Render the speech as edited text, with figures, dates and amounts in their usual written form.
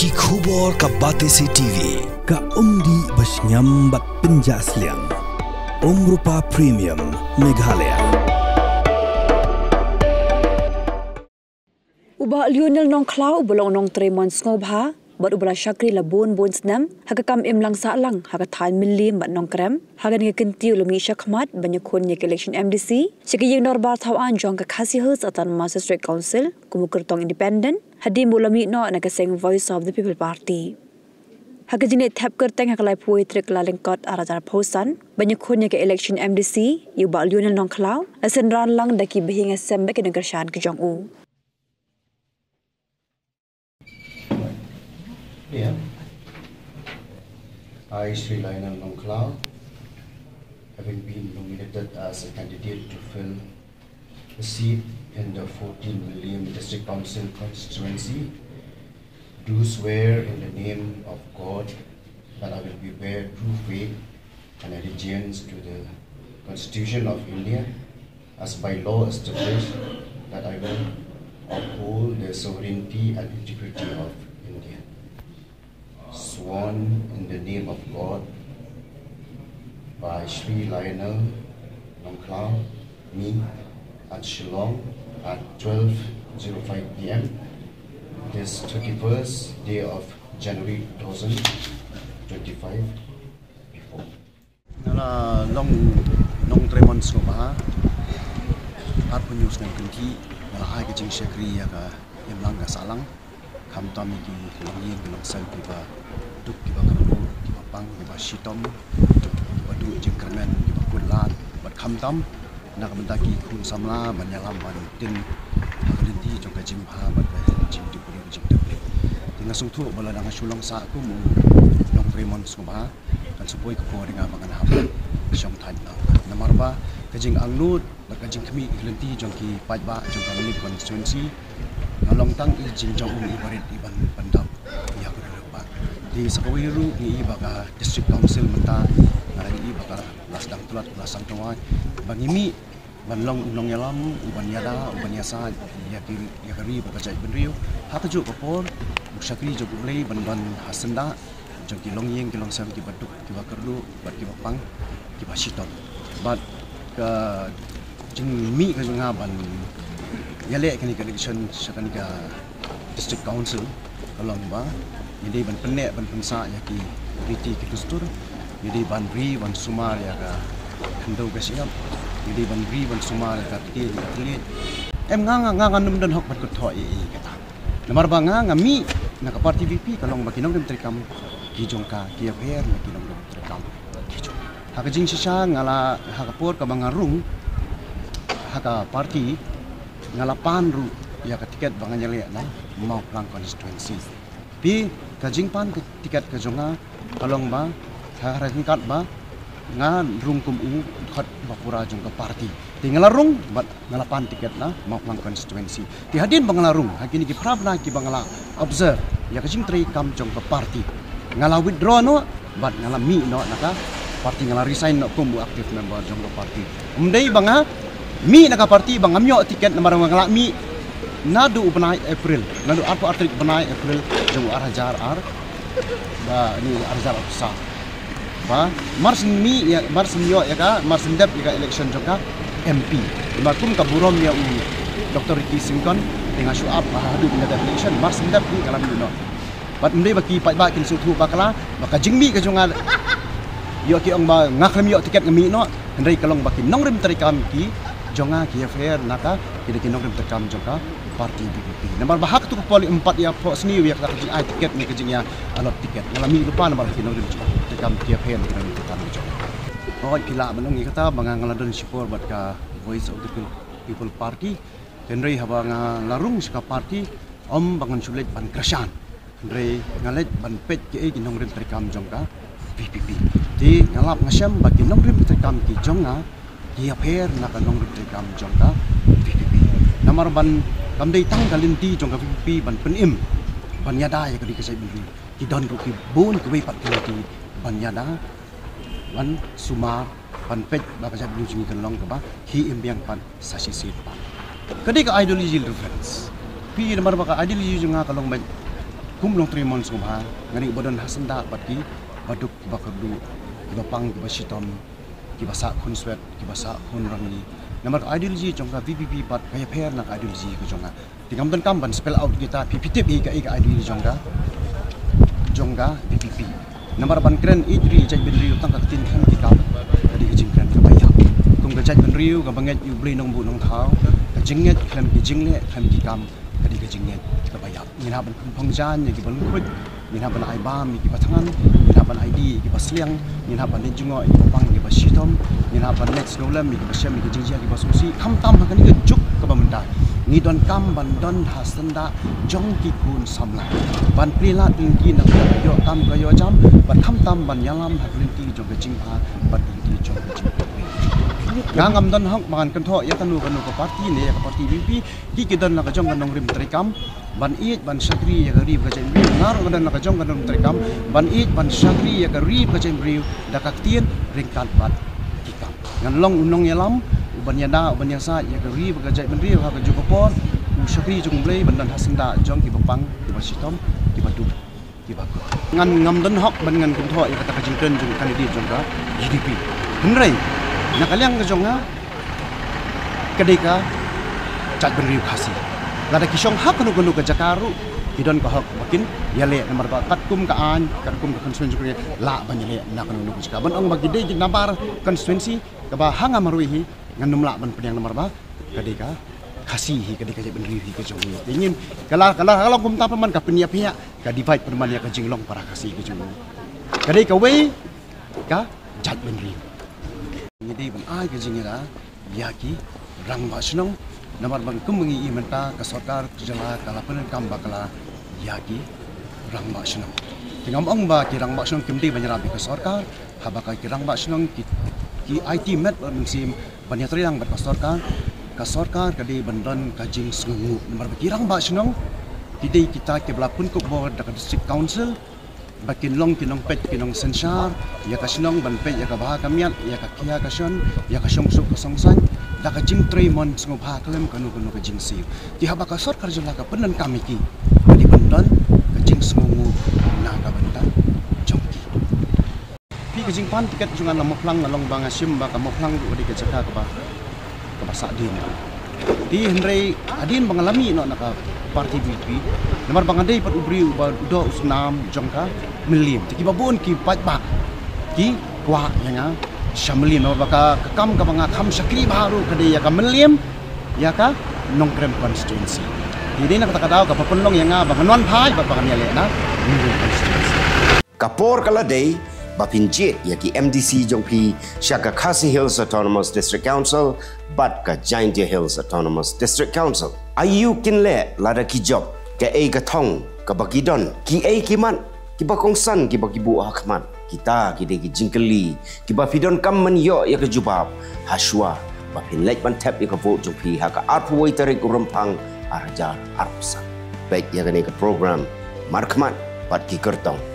Ki khubor ka Batesi TV. Ka undi basnyambat penjaslian. Rupa Premium Meghalaya. Ubah Lionel nong klau belong nong Tremon Ngobha, bat ubah Syakri labon bon senam, haga kam lang sa lang, haga tan milim bat nong krem, haga nga kentiu lumi syakmat banyakun yak election MDC, syaki yang normal tawan jong ka kasih hus atan masa District Council, kumukurtong independent, hadim bulami no nakaseng Voice of the People Party. Haga jinit tap kerteng haga lai puai trik lalengkot arajar posan, banyakun yak election MDC, ubah Lionel nong klau, asen ran lang daki behinga sembek negersyan ke jong u. Yeah. I, Sri Lionel Nongklau, having been nominated as a candidate to fill the seat in the 14 Million District Council constituency, do swear in the name of God that I will bear true faith and allegiance to the Constitution of India as by law established, that I will uphold the sovereignty and integrity of India. Sworn in the name of God by Sri Lionel Nongklau, me at Shillong at 12:05 p.m. this 31st day of January 2025 before. Nala long Tremon Ngobha har punyus nang kenti nala hai ke jing Syakri ya ka yamlang ka salang kam tami ki langien ki lang sel ki ba duk ki ba karbu ki ba pang ki ba shitom ki ba du jing kermen ki ba kulat bat kam tam na ka benda ki kun samla ban yalam ban tin hakalenti jong ka jim ha bat ba jim di puri jim de tinga sung thu bala dang sulong sa ku mu long Tremon Ngobha kan supoi ko ko dengan bangan hab syam than na marba ka jing anglut bat ka jing kami hakalenti jong ki paj ba jong ka ni constituency nalong tang i jing jong i barit iban pandap ya ko ba di sakawiru ni iba ka district council menta ngarang iba ka lasdang tulat lasang tawai bangimi banlong unong yalam uban yada uban yasa ya kari ba kajai benriu hatajuk kapor Syakri jog ulei ban hasenda jog kilong yeng kilong sam ki baduk ki bakerdu bat ki bapang ki basiton bat ka jing mi ka junga ban yale kani ka election sakani ka district council kalong ba jadi ban penek ban pensa ya ki riti ki tustur jadi ban ri ban sumar ya ka hendau ka siap jadi ban ri ban sumar ka ti ka telit em nga num dan hok bat ko thoi kata namar ba nga mi na ka party VP kalong ba kinong dem trikam ki jongka ki affair na kinong dem trikam ki jong ha ka jing sisa ngala ha ka por ka bangarung ha ka party ngalapan ru ya ka tiket bangan nyale na mau plang constituency pi ka jingpan ka tiket ka jonga kalong ba ha kat ba nga rung kum u khat bapura jong ka party tinggal rung bat ngalapan tiket na mau plang constituency ti hadin bangalarung hakini ki prabna ki bangala observe ya ka jing tri kam jong ka party ngala withdraw no bat ngala mi no naka party ngala resign no kum active member jong ka party umdai banga mi naka party bang amyo tiket namar ngala mi nadu upanai April nadu apa artik upanai April jong arhajar ar ba ni arhajar sa ba mars mi ya mars myo ya ka mars ndep ya ka election joka MP makum ka burom ya u Dr. Ricky Singkon dengan syuab hadu bila election mars ndep ni kalam no bat mdai baki pat ba kin sutu bakala maka jingmi ka jonga yo ki ong ba ngakam yo tiket ngami no ndai kalong baki nong rim tarikam ki jonga ki affair naka kini kinong rim terkam joka parti BPP nomor bahak tu poli 4 ya po seni ya ka ai tiket ni kejing ya alot tiket ngalami lupa nomor kinong rim terkam ki affair kinong rim terkam joka oh pila manung ni kata bangang ngaladon support bat ka Voice of the People Party kendrai haba ngalarung ska party om bangun sulit ban krasan kendrai ngalet ban pet ki kinong rim terkam joka BPP di ngalap ngasam bat kinong rim terkam ki jonga dia pair nak nong rim kam jongka VPP namar ban kam dei tang kalinti jongka VPP ban penim ban yada ya kadi kesai benri ki don ru ki bon ki pat ki ban yada ban suma ban pet ba ka bin jingi kan long ka ba ki imbiang pan sasi sit pa kadi ka ideology reference pi namar ba ka ideology nga kalong ban kum long Tremont Sungha ngani bodon hasanda patki baduk bakardu bapang basitom kibasa kun swet kibasa kun rangi namar ideology jongka VPP pat kaya pair nak ideology ko jonga tingam dan kam ban spell out kita PPT ika ideology jongga VPP namar ban kren idri jai bin riu tang tin kan dikam tadi ke jingkran ka bayap kum ka jai bin riu ka banget yu blei nong bu nong thau ka jinget klam ki jingle klam ki kam tadi ke jinget ka bayap ngina ban kum phongjan ye ki ban khut ngina ban ai bam ki pathangan ngina ban ID ki pasliang ngina ban jingo ki pang ki basitom ngina ban next nolam ki basem ki jingjia ki basusi kham tam ha kan ki juk ka bamenda ni don kam ban don hasanda jong ki kun samla ban prila tingki nak yo tam ka yo jam ban kham tam ban yalam ha tingki jong ka jingpa ban tingki jong ka jingpa ngam don hok makan kan tho ya kanu ka parti ne ya ka parti BP ki don nak jong ka nong rim trikam ban it ban sakri ya ka rib ka jen rim ngar ka don nak jong ka nong trikam ban it ban sakri ya ka rib ka jen rim da ka tien ringkat bat kikam ngan long unong yalam ban yada ban yasa ya ka rib ka jen rim ha ka jukopor sakri jong blei ban don hasanda jong ki bapang ki basitom ki badu ki baku ngan ngam don hok ban ngan kan tho ya ka jingten jong kandidat jong ka GDP henrei nakaliang ke jonga kedeka cat beri khasi lada kisong hak kanu ke jakaru idon ko hak makin yale nomor ba katkum ka an katkum ka konstituensi la banyale nak kanu ke jakaban ang bagi de nabar konstituensi ka ba hanga marui ngan numla ban penyang nomor ba kedeka khasi hi kedeka cat beri hi ke jonga ingin kalau kum ta paman ka penia pihak ka divide perman ya ka jinglong para khasi ke jonga kedeka we ka cat beri jadi ban ai ke jingira yaki rang basnong namar ban kumungi imenta ka sarkar jala kala pen kam bakala yaki rang basnong tingam ong ba ki rang basnong kimdi banyara bi ka sarkar habaka ki rang basnong ki IT met ban sim banyatri rang bat ka sarkar kadi bandon ka jing sungu namar ki rang basnong tidai kita ke belapun ko board da district council bakin long kinong pet kinong sensar ya kasinong ban pet ya ka baha kamiat ya ka kia kasion ya ka songsuk ka songsan da ka jing Tremont ngo bha klem kanu ka jing siu ti haba ka sarkar jala ka penan kami ki di bandon ka jing sungu na ka bantan jongki pi ka jing pan tiket jungan lam plang ngalong bang asim ba ka mo plang di ka jaka ka ba sadin di henrei adin mengalami no naka parti BP nomor bangandai pat ubri ba do usnam jongka melim ti babon ki patba ki kwa yanga shamlim no baka kam ka banga kham sakri baru kade ya ka melim ya ka nongkrem constituency di na kata daw ka papunlong yanga banganon phai ba bangan yale na constituency kapor kala day bapinjit yaki MDC jongpi shaka Khasi Hills Autonomous District Council bat ka Jaintia Hills Autonomous District Council ayu kinle lada ki job ke ka thong ka bagidon ki kiman ki bakongsan ki bagibu hakman kita ki de ki jingkeli ki bafidon kam man yo ya ka jubab haswa bapin lek ban tap ya ka vote jongpi ha ka arpoi tarik rumpang arjar arpsa baik ya ka program markman pat ki kertong